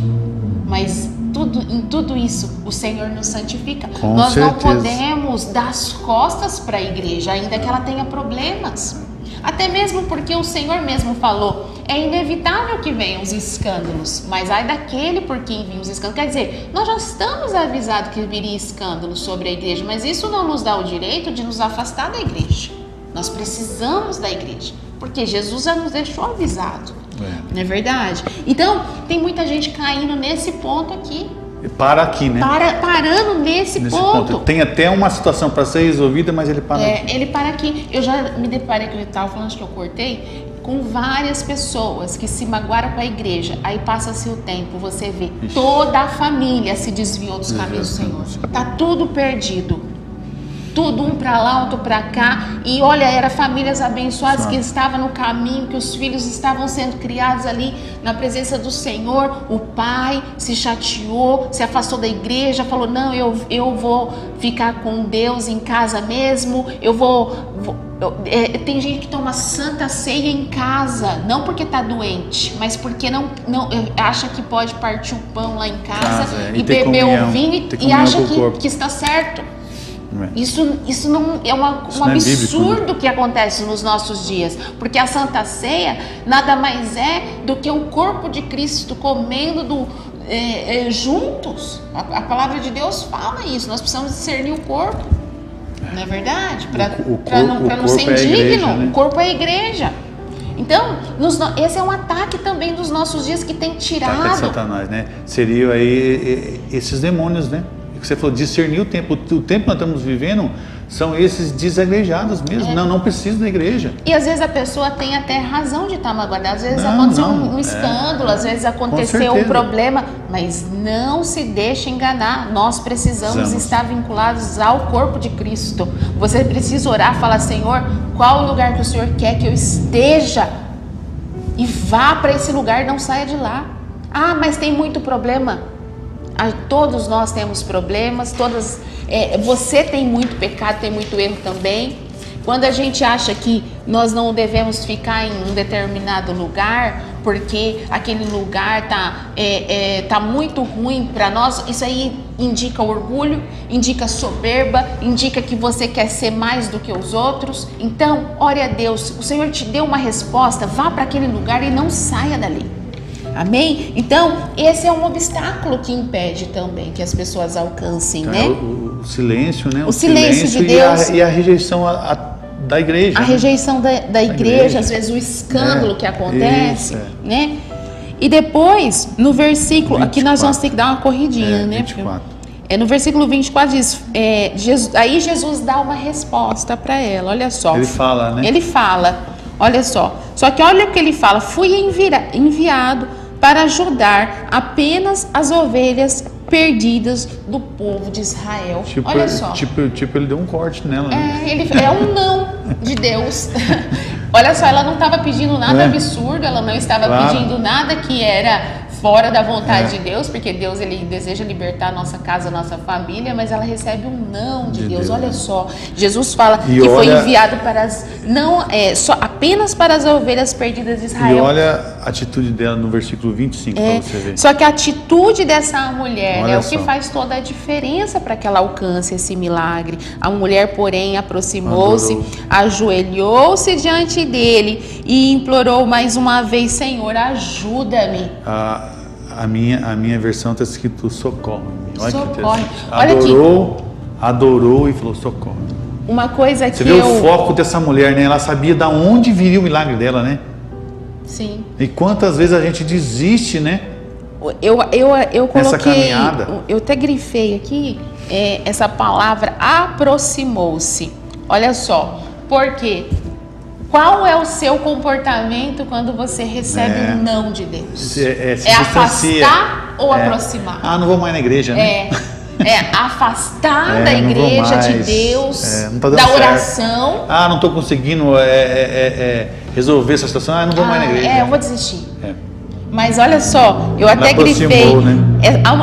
Mas em tudo isso, o Senhor nos santifica. Nós não podemos dar as costas para a igreja, ainda que ela tenha problemas. Até mesmo porque o Senhor mesmo falou, é inevitável que venham os escândalos, mas ai daquele por quem vinham os escândalos. Quer dizer, nós já estamos avisados que viria escândalos sobre a igreja, mas isso não nos dá o direito de nos afastar da igreja. Nós precisamos da igreja, porque Jesus já nos deixou avisado. Não é verdade? Então, tem muita gente caindo nesse ponto aqui. Para aqui, né? Parando nesse ponto. Tem até uma situação para ser resolvida, mas ele para aqui. Ele para aqui. Eu já me deparei, que eu estava falando, acho que eu cortei, com várias pessoas que se magoaram com a igreja. Aí passa-se o tempo, você vê, toda a família se desviou dos caminhos do Senhor. Está tudo perdido. tudo um para lá, outro para cá, e olha, eram famílias abençoadas que estavam no caminho, que os filhos estavam sendo criados ali na presença do Senhor. O pai se chateou, se afastou da igreja, falou, não, eu vou ficar com Deus em casa mesmo, tem gente que toma Santa Ceia em casa, não porque está doente, mas porque não acha que pode partir o pão lá em casa e beber o vinho e acha que está certo. Isso não é um absurdo bíblico, né? Que acontece nos nossos dias, porque a Santa Ceia nada mais é do que o corpo de Cristo comendo juntos. A palavra de Deus fala isso, nós precisamos discernir o corpo, não é verdade? Para não ser indigno, igreja, né? O corpo é a igreja. Então, esse é um ataque também dos nossos dias que tem tirado. Ataque de Satanás, né? Seriam aí esses demônios, né? Você falou, discernir o tempo. O tempo que nós estamos vivendo são esses desagrejados mesmo. Não precisa da igreja. E às vezes a pessoa tem até razão de estar magoada. Às vezes aconteceu um escândalo, às vezes aconteceu um problema. Mas não se deixe enganar. Nós precisamos estar vinculados ao corpo de Cristo. Você precisa orar, falar, Senhor, qual o lugar que o Senhor quer que eu esteja? E vá para esse lugar, não saia de lá. Ah, mas tem muito problema. Todos nós temos problemas, você tem muito pecado, tem muito erro também. Quando a gente acha que nós não devemos ficar em um determinado lugar, porque aquele lugar tá muito ruim para nós, isso aí indica orgulho, indica soberba, indica que você quer ser mais do que os outros. Então, ore a Deus, o Senhor te deu uma resposta, vá para aquele lugar e não saia dali. Amém? Então, esse é um obstáculo que impede também que as pessoas alcancem, né? O silêncio, né? O silêncio de Deus. E a rejeição da igreja. A rejeição da igreja, às vezes o escândalo que acontece, né? E depois, no versículo, 24. Aqui nós vamos ter que dar uma corridinha, né? 24. No versículo 24 diz, aí Jesus dá uma resposta para ela, olha só. Ele fala, né? Ele fala, olha só. Só que olha o que ele fala, fui enviado para ajudar apenas as ovelhas perdidas do povo de Israel. Olha só. Tipo, ele deu um corte nela. Né? É um não de Deus. Olha só, ela não estava pedindo nada absurdo, ela não estava pedindo nada que era fora da vontade de Deus, porque Deus ele deseja libertar a nossa casa, a nossa família, mas ela recebe um não de Deus. Olha só, Jesus fala que foi enviado para apenas para as ovelhas perdidas de Israel. E olha a atitude dela no versículo 25 para você ver. Só que a atitude dessa mulher é o que faz toda a diferença para que ela alcance esse milagre. A mulher, porém, aproximou-se, ajoelhou-se diante dele e implorou mais uma vez, Senhor, ajuda-me. A minha versão está escrito socorre. Socorre. Adorou e falou socorre. Uma coisa que você vê o foco dessa mulher, né? Ela sabia de onde viria o milagre dela, né? Sim. E quantas vezes a gente desiste, né? Eu coloquei, essa caminhada. Eu até grifei aqui essa palavra aproximou-se. Olha só, porque qual é o seu comportamento quando você recebe um não de Deus? Se afastar ou aproximar? Não vou mais na igreja, né? Afastar da igreja, de Deus, não tá dando da certo. oração. Não estou conseguindo resolver essa situação. Não vou mais na igreja. Eu vou desistir. Mas olha só, eu até grifei. Né?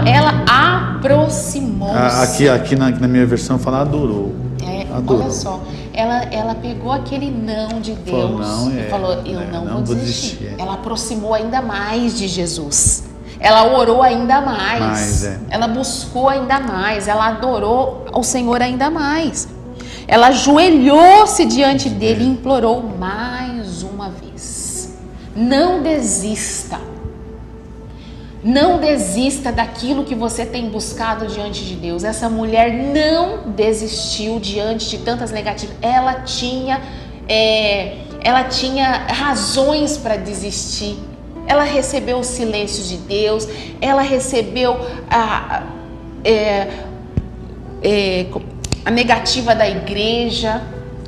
Ela aproximou-se. Aqui na minha versão fala adorou. Adorou. Olha só, ela pegou aquele não de Deus e falou, eu não vou desistir. Ela aproximou ainda mais de Jesus. Ela orou ainda mais. Ela buscou ainda mais. Ela adorou ao Senhor ainda mais. Ela ajoelhou-se diante dele e implorou mais uma vez. Não desista. Não desista daquilo que você tem buscado diante de Deus. Essa mulher não desistiu diante de tantas negativas. Ela tinha razões para desistir. Ela recebeu o silêncio de Deus. Ela recebeu a negativa da igreja.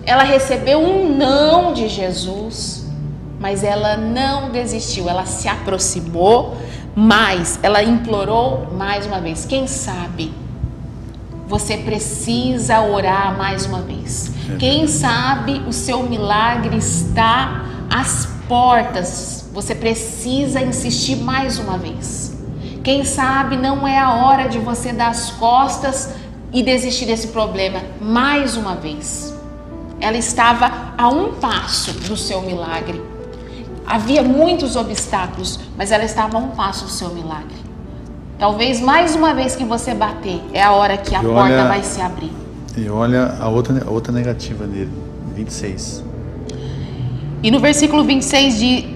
Ela recebeu um não de Jesus. Mas ela não desistiu. Ela se aproximou. Mas ela implorou mais uma vez. Quem sabe você precisa orar mais uma vez. Quem sabe o seu milagre está às portas, você precisa insistir mais uma vez. Quem sabe não é a hora de você dar as costas e desistir desse problema mais uma vez. Ela estava a um passo do seu milagre. Havia muitos obstáculos, mas ela estava a um passo do seu milagre. Talvez mais uma vez que você bater, é a hora que a porta vai se abrir. E olha a outra negativa dele, 26. E no versículo 26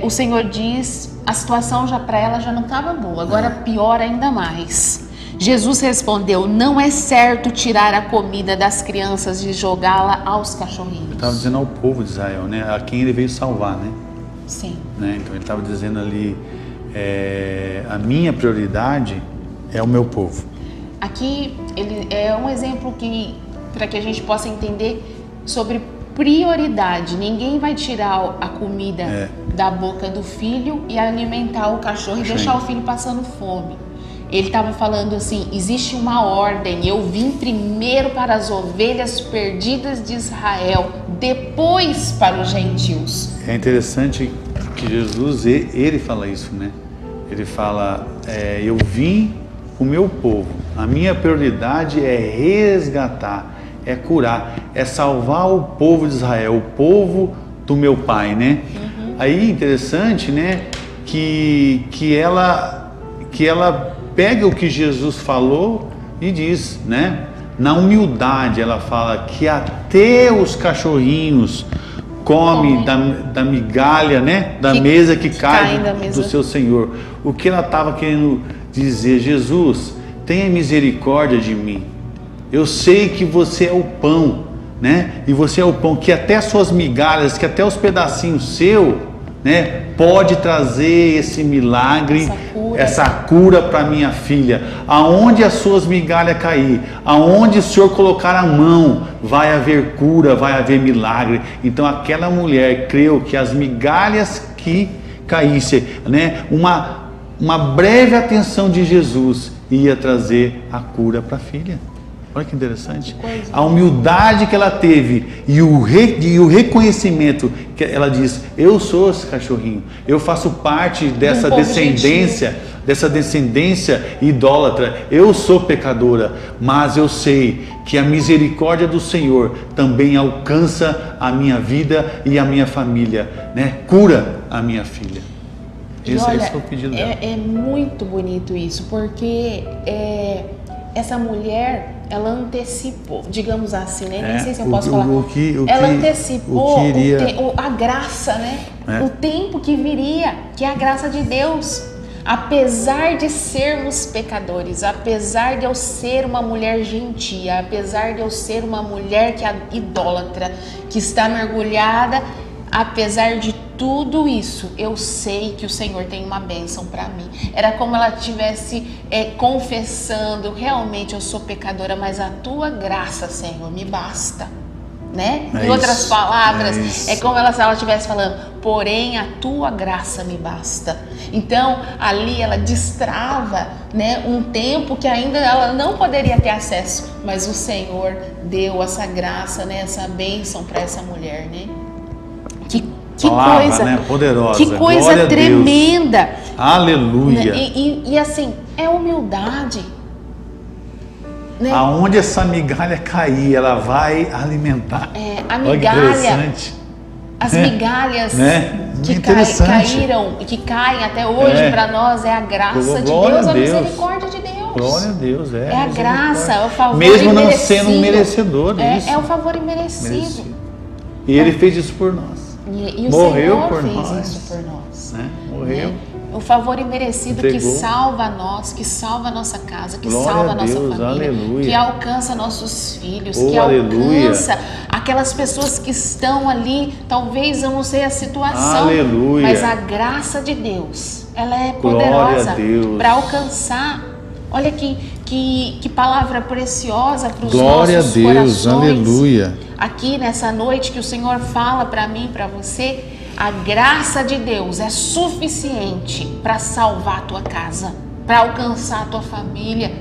o Senhor diz, a situação já para ela já não estava boa, agora pior ainda mais. Jesus respondeu, não é certo tirar a comida das crianças e jogá-la aos cachorrinhos. Ele estava dizendo ao povo de Israel, né? A quem ele veio salvar, né? Sim. Né? Então ele estava dizendo ali, a minha prioridade é o meu povo. Aqui ele é um exemplo para que a gente possa entender sobre prioridade. Ninguém vai tirar a comida da boca do filho e alimentar o cachorro e deixar o filho passando fome. Ele estava falando assim, existe uma ordem, eu vim primeiro para as ovelhas perdidas de Israel, depois para os gentios. É interessante que Jesus, ele fala isso, né? Ele fala, eu vim o meu povo, a minha prioridade é resgatar, é curar, é salvar o povo de Israel, o povo do meu pai, né? Aí interessante, né, que ela pega o que Jesus falou e diz, né? Na humildade ela fala que até os cachorrinhos comem da migalha, né? Da mesa que cai do seu Senhor. O que ela estava querendo dizer, Jesus, tenha misericórdia de mim. Eu sei que você é o pão, né? E você é o pão que até suas migalhas, que até os pedacinhos seu, né? Pode trazer esse milagre, essa cura para minha filha. Aonde as suas migalhas cair, aonde o Senhor colocar a mão, vai haver cura, vai haver milagre. Então aquela mulher creu que as migalhas que caíssem, né? Uma breve atenção de Jesus ia trazer a cura para a filha. Olha que interessante. A humildade que ela teve e o reconhecimento que ela diz, eu sou esse cachorrinho, eu faço parte dessa descendência idólatra, eu sou pecadora, mas eu sei que a misericórdia do Senhor também alcança a minha vida e a minha família, né? Cura a minha filha. Esse é o pedido dela. É muito bonito isso, porque essa mulher, ela antecipou, digamos assim, né? Nem sei se eu posso falar. Ela antecipou a graça, né? O tempo que viria, que é a graça de Deus. Apesar de sermos pecadores, apesar de eu ser uma mulher gentia, apesar de eu ser uma mulher que é idólatra, que está mergulhada, apesar de tudo isso, eu sei que o Senhor tem uma bênção para mim. Era como ela estivesse confessando, realmente eu sou pecadora, mas a tua graça, Senhor, me basta, né? Em outras palavras, é como se ela estivesse falando, porém a tua graça me basta. Então ali ela destrava, né, um tempo que ainda ela não poderia ter acesso, mas o Senhor deu essa graça, né, essa bênção para essa mulher, né? Que palavra, coisa, né? Poderosa. Que coisa tremenda. Aleluia. E assim, é humildade. Né? Aonde essa migalha cair, ela vai alimentar. A migalha, as migalhas, né? Que caíram e que caem até hoje para nós é a graça de Deus, a misericórdia de Deus. Glória a Deus, é a graça, é o favor mesmo imerecido. Não sendo um merecedor disso. É o favor imerecido. E Ele fez isso por nós. E o Morreu Senhor por fez nós. isso por nós. Né? Morreu. Né? O favor imerecido Entregou. Que salva nós, que salva a nossa casa, que Glória salva a Deus, nossa família, aleluia. que alcança nossos filhos, Oh, que aleluia. alcança aquelas pessoas que estão ali, talvez eu não sei a situação, Aleluia. mas a graça de Deus, ela é poderosa para alcançar. Olha que palavra preciosa para os nossos corações. Glória a Deus, aleluia. Aqui nessa noite que o Senhor fala para mim, para você, a graça de Deus é suficiente para salvar a tua casa, para alcançar a tua família,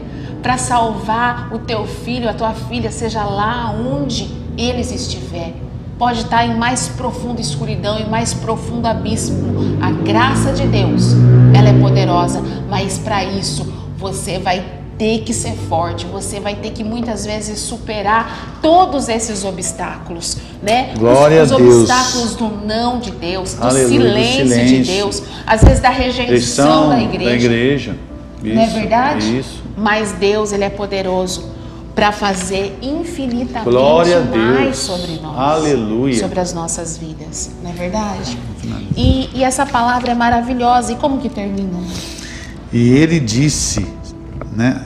para salvar o teu filho, a tua filha, seja lá onde eles estiverem. Pode estar em mais profunda escuridão, em mais profundo abismo. A graça de Deus, ela é poderosa, mas para isso você vai ter que ser forte, você vai ter que muitas vezes superar todos esses obstáculos, né? Glória os a Deus. Obstáculos do não de Deus, do Aleluia, silêncio de Deus, às vezes da rejeição da igreja. Isso, não é verdade? Isso. Mas Deus, ele é poderoso para fazer infinitamente mais sobre nós. Aleluia. Sobre as nossas vidas, não é verdade? E essa palavra é maravilhosa. E como que termina? E ele disse, né?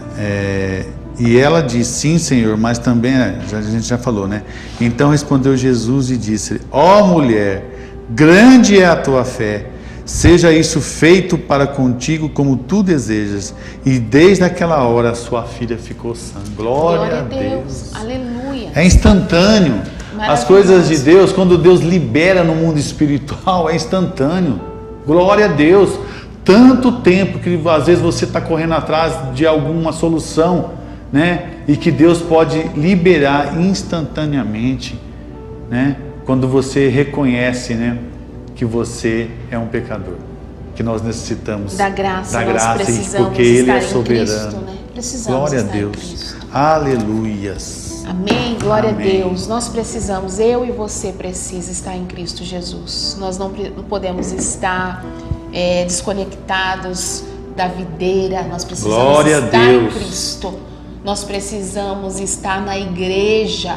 E ela disse, sim, Senhor, mas também, a gente já falou, né? Então respondeu Jesus e disse: ó mulher, grande é a tua fé, seja isso feito para contigo como tu desejas. E desde aquela hora a sua filha ficou sã. Glória a Deus. Aleluia. É instantâneo. As coisas de Deus, quando Deus libera no mundo espiritual, é instantâneo. Glória a Deus. Tanto tempo que às vezes você está correndo atrás de alguma solução, né? E que Deus pode liberar instantaneamente, né? Quando você reconhece, né, que você é um pecador, que nós necessitamos da graça, porque Ele é soberano. Cristo, né? Precisamos Glória a Deus. Aleluias. Amém. Glória a Deus. Nós precisamos, eu e você precisa estar em Cristo Jesus. Nós não podemos estar desconectados da videira. Nós precisamos Glória estar a Deus. em Cristo. Nós precisamos estar na igreja.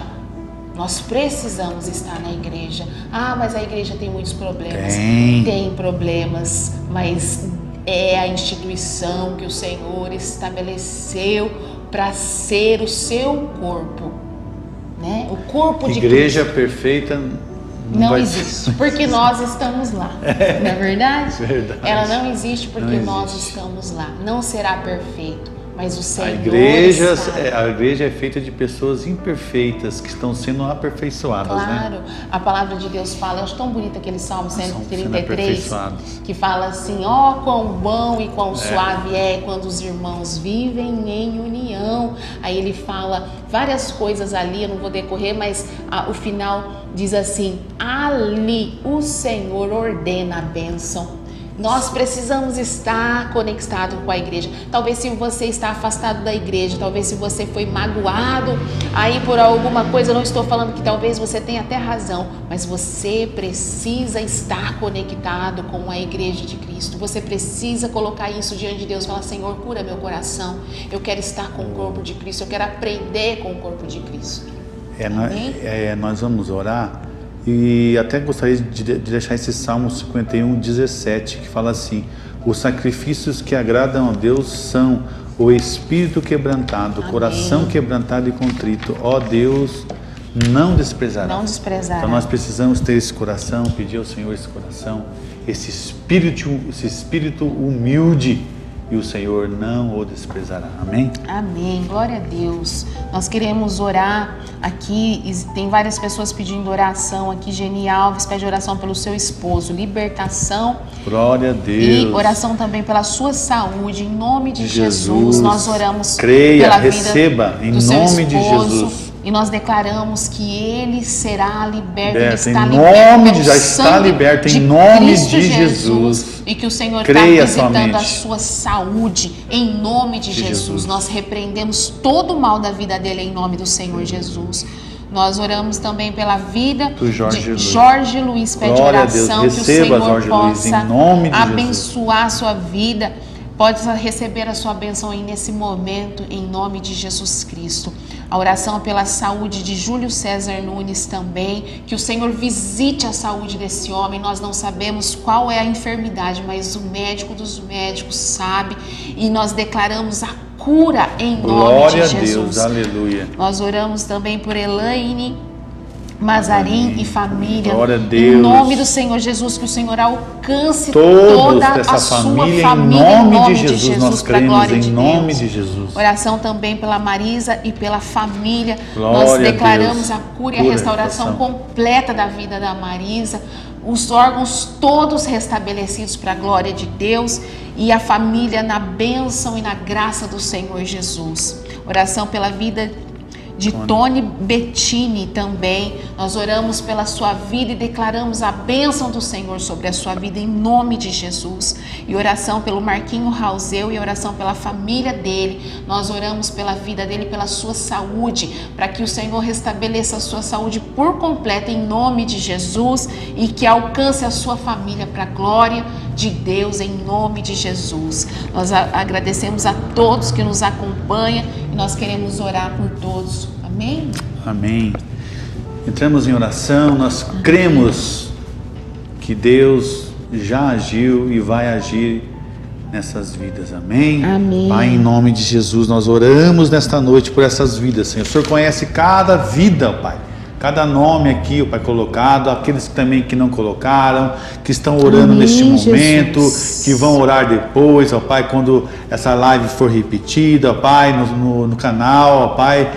Nós precisamos estar na igreja. Ah, mas a igreja tem muitos problemas. Tem problemas, mas é a instituição que o Senhor estabeleceu para ser o seu corpo, né? O corpo de Igreja Cristo. Perfeita não existe, porque nós estamos lá. Não é verdade? Verdade. Ela não existe porque não nós existe. Estamos lá. Não será perfeito, mas o Senhor a igreja é feita de pessoas imperfeitas que estão sendo aperfeiçoadas, claro, né? A palavra de Deus fala, eu acho tão bonito aquele Salmo 133, que fala assim: ó, quão bom e quão suave é quando os irmãos vivem em união. Aí ele fala várias coisas ali, eu não vou decorrer, mas o final diz assim: ali o Senhor ordena a bênção. Nós precisamos estar conectado com a igreja. Talvez se você está afastado da igreja, talvez se você foi magoado aí por alguma coisa, eu não estou falando que talvez você tenha até razão, mas você precisa estar conectado com a igreja de Cristo. Você precisa colocar isso diante de Deus, falar: Senhor, cura meu coração. Eu quero estar com o corpo de Cristo, eu quero aprender com o corpo de Cristo. Nós vamos orar. E até gostaria de deixar esse Salmo 51, 17, que fala assim: os sacrifícios que agradam a Deus são o espírito quebrantado, o coração quebrantado e contrito. Ó Deus, não desprezará. Não desprezará. Então nós precisamos ter esse coração, pedir ao Senhor esse coração, esse espírito humilde, e o Senhor não o desprezará. Amém? Amém. Glória a Deus. Nós queremos orar aqui, tem várias pessoas pedindo oração aqui. Geni Alves pede oração pelo seu esposo, libertação. Glória a Deus. E oração também pela sua saúde, em nome de Jesus. Nós oramos creia, pela receba, vida em do seu nome esposo, de Jesus. E nós declaramos que ele será liberto. Ele está liberto, já está liberto em nome de Jesus. E que o Senhor está visitando a sua saúde em nome de Jesus. Nós repreendemos todo o mal da vida dele em nome do Senhor Jesus. Nós oramos também pela vida de Jorge Luiz. Pede oração que o Senhor possa abençoar a sua vida. Pode receber a sua bênção aí nesse momento, em nome de Jesus Cristo. A oração pela saúde de Júlio César Nunes também, que o Senhor visite a saúde desse homem. Nós não sabemos qual é a enfermidade, mas o médico dos médicos sabe, e nós declaramos a cura em nome de Jesus. Glória a Deus, aleluia. Nós oramos também por Elaine Mazarim e família, glória a Deus. Em nome do Senhor Jesus, que o Senhor alcance toda a sua família em nome de Jesus, nós cremos em nome de Jesus. Oração também pela Marisa e pela família. Glória nós declaramos a cura e a restauração completa da vida da Marisa, os órgãos todos restabelecidos para a glória de Deus, e a família na bênção e na graça do Senhor Jesus. Oração pela vida de Tony Bettini também. Nós oramos pela sua vida e declaramos a bênção do Senhor sobre a sua vida em nome de Jesus. E oração pelo Marquinho Rauseu e oração pela família dele. Nós oramos pela vida dele, pela sua saúde, para que o Senhor restabeleça a sua saúde por completo em nome de Jesus e que alcance a sua família para a glória de Deus em nome de Jesus. Nós agradecemos a todos que nos acompanham e nós queremos orar por todos. Amém? Amém. Entramos em oração, nós cremos que Deus já agiu e vai agir nessas vidas. Amém? Amém. Pai, em nome de Jesus, nós oramos nesta noite por essas vidas, Senhor. O Senhor conhece cada vida, Pai. Cada nome aqui, Pai, colocado, aqueles também que não colocaram, que estão orando neste momento, Jesus, que vão orar depois, ó Pai, quando essa live for repetida, ó Pai, no canal, ó Pai,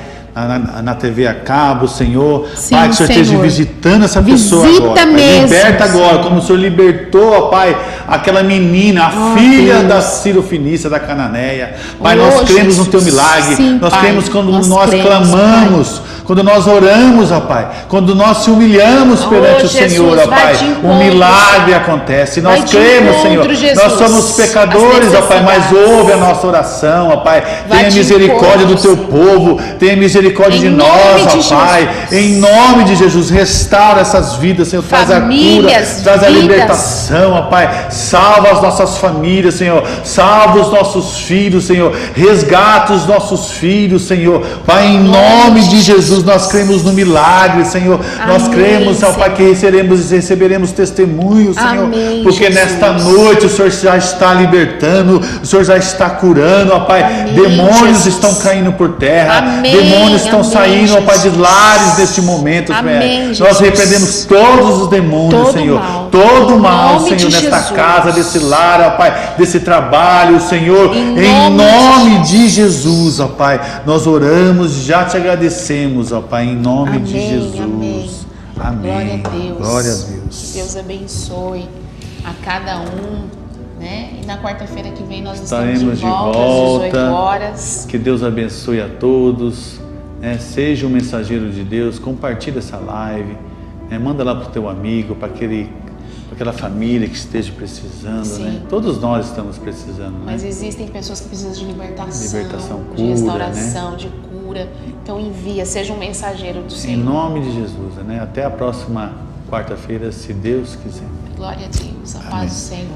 na TV a cabo, Senhor. Sim, Pai, que o Senhor esteja visitando essa pessoa agora. Mesmo, liberta agora, como o Senhor libertou, ó Pai, aquela menina, a filha da Cirofenícia, da Cananeia. Pai, nós cremos no Teu milagre. Sim, nós cremos quando nós clamamos, Pai. Quando nós oramos, ó Pai, quando nós se humilhamos perante o Senhor, ó Pai, o milagre acontece. Nós cremos, Senhor, nós somos pecadores, ó Pai, mas ouve a nossa oração, ó Pai. Tenha misericórdia do Teu povo, tenha misericórdia de nós, ó Pai. Em nome de Jesus, restaura essas vidas, Senhor, traz a cura, traz a libertação, ó Pai. Salva as nossas famílias, Senhor, salva os nossos filhos, Senhor, resgata os nossos filhos, Senhor. Pai, em nome de Jesus, nós cremos no milagre, Senhor. Amém, nós cremos, ó Pai, que receberemos testemunhos, Senhor. Amém, porque Jesus, nesta noite o Senhor já está libertando, o Senhor já está curando, ó Pai. Amém, demônios Jesus, estão caindo por terra. Amém, demônios estão saindo, ó Pai, de lares neste momento. Amém, nós repreendemos todos os demônios, todo Senhor. Mal. Todo mal, Senhor, nesta Jesus, casa, desse lar, ó Pai, desse trabalho, Senhor. Em nome de Jesus, ó Pai. Nós oramos e já te agradecemos, ó Pai, em nome de Jesus. Amém. Amém. Glória a Deus. Glória a Deus. Que Deus abençoe a cada um, né? E na quarta-feira que vem nós estaremos de volta às 18 horas. Que Deus abençoe a todos, né? Seja um mensageiro de Deus, compartilhe essa live, né? Manda lá para o teu amigo, para aquela família que esteja precisando, né? Todos nós estamos precisando. Mas existem pessoas que precisam de libertação, cura, de restauração, né? De cura. Então envia, seja um mensageiro do Senhor. Em nome de Jesus, né? Até a próxima quarta-feira, se Deus quiser. Glória a Deus, a paz do Senhor.